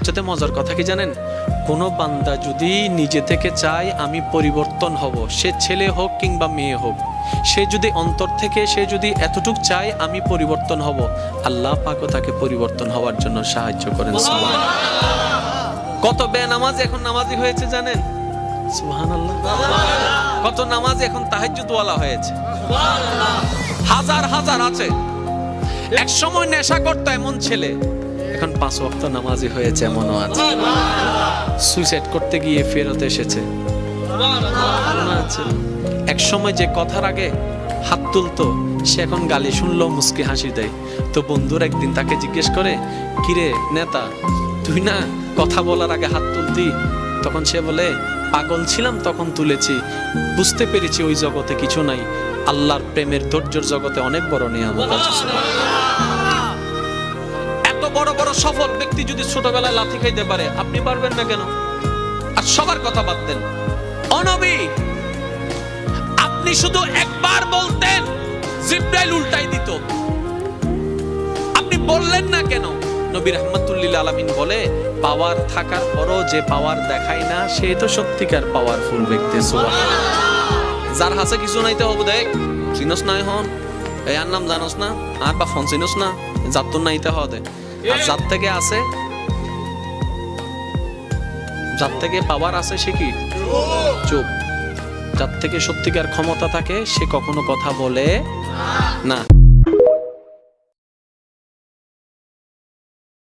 সবচেয়ে মজার কথা কি জানেন? কোনো বান্দা যদি নিজে থেকে চায় আমি পরিবর্তন হব, সে ছেলে হোক কিংবা মেয়ে হোক, সে যদি অন্তর থেকে সে যদি এতটুক চায় আমি পরিবর্তন হব, আল্লাহ পাকও তাকে পরিবর্তন হওয়ার জন্য সাহায্য করেন। সুবহানাল্লাহ। কত বেনামাজ এখন নামাজি হয়েছে জানেন? সুবহানাল্লাহ। কত নামাজ এখন তাহাজ্জুদ ওয়ালা হয়েছে। হাজার হাজার আছে। এক সময় নেশা করতো এমন ছেলে এখন 5 ওয়াক্ত নামাজি হয়েছে, এমনও আছে। সুইসাইড করতে গিয়ে ফেরত এসেছে। এক সময় যে কথার আগে হাত তুলতো সে এখন গালি শুনলো মুস্কি হাসি দেয়। তো বন্ধুর একদিন তাকে জিজ্ঞেস করে, কিরে নেতা, তুই না কথা বলার আগে হাত তুলতি? তখন সে বলে, পাগল ছিলাম তখন তুলেছি, বুঝতে পেরেছি ওই জগতে কিছু নাই, আল্লাহর প্রেমের ধৈর্যের জগতে অনেক বড় নিয়ামত আছে। এত বড় বড় সফল ব্যক্তি যদি ছোটবেলায় লাথি খাইতে পারে, আপনি পারবেন না কেন? আর সবার কথা বাদ দেন, ও নবী, আপনি শুধু একবার বলতেন জিবরাইল উল্টাই দিত, আপনি বললেন না কেন? নবী রাহমাতুল লিল আলামিন বলে, পাওয়ার থাকার পরও যে পাওয়ার দেখায় না সে তো সত্যিকার পাওয়ারফুল ব্যক্তি। সুবহানাল্লাহ। যার হাতে কিছু নাইতে হবে দেখ, চিনস না এখন এই আর নাম জানোস না, আর বা ফোন চিনস না, যার তো নাইতে হবে। আর যার থেকে আছে, যার থেকে পাওয়ার আছে সে কি চুপ। যার থেকে সত্যিকার ক্ষমতা থাকে সে কখনো কথা বলে না।